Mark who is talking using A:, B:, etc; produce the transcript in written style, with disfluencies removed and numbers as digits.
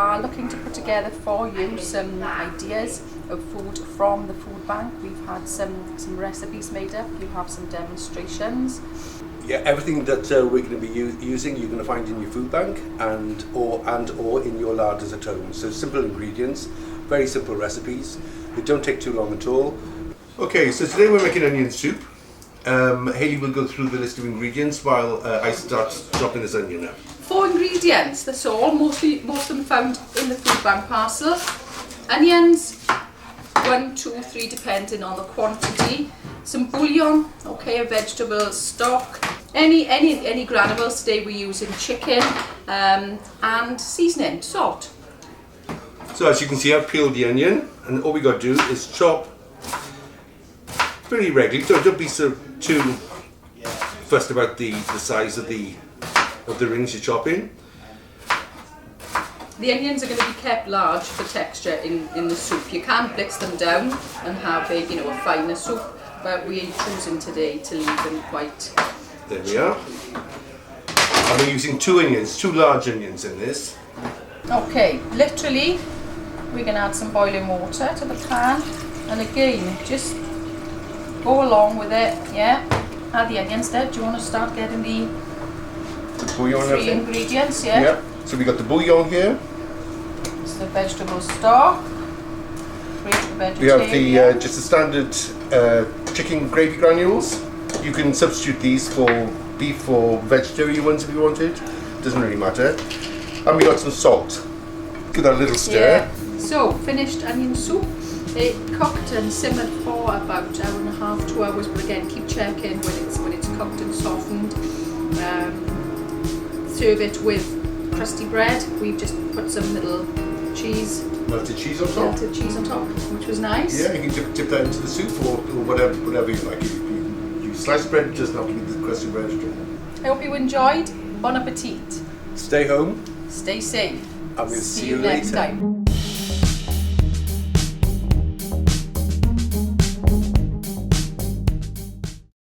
A: are looking to put together for you some ideas of food from the food bank. We've had some recipes made up, you have some demonstrations.
B: Yeah, everything that we're going to be using you're going to find in your food bank and or in your larders at home. So simple ingredients, very simple recipes. They don't take too long at all. Okay, so today we're making onion soup. Hayley will go through the list of ingredients while I start chopping this onion up. 4
A: ingredients, that's all. Most of them found in the food bank parcel. Onions, 1, 2, 3 depending on the quantity. Some bouillon, okay, a vegetable stock. Any granules. Today we're using chicken and seasoning, salt.
B: So as you can see, I've peeled the onion, and all we got to do is chop very regularly. So don't be so too fussed about the size of the rings you're chopping.
A: The onions are going to be kept large for texture in the soup. You can blitz them down and have a finer soup, but we're choosing today to leave them quite.
B: There we are. I'm using 2 onions, 2 large onions in this.
A: Okay, literally we're going to add some boiling water to the pan, and again just go along with it. Yeah, add the onions there. Do you want to start getting the
B: bouillon
A: 3 ingredients? Yeah.
B: Yeah. So we got the bouillon here.
A: It's the vegetable stock.
B: We have the just the standard chicken gravy granules. You can substitute these for beef or vegetarian ones if you wanted. Doesn't really matter. And we got some salt. Give that a little stir.
A: Yeah. So finished onion soup. It cooked and simmered for about 1.5 to 2 hours. But again, keep checking when it's cooked and softened. Serve it with crusty bread. We've just put some little cheese.
B: Melted cheese on top.
A: Melted cheese on top, which was nice.
B: Yeah, you can dip that into the soup or whatever you like. You slice bread, it doesn't have to be the crusty bread.
A: I hope you enjoyed. Bon appetit.
B: Stay home.
A: Stay safe.
B: And we'll see you
A: next
B: later.
A: time.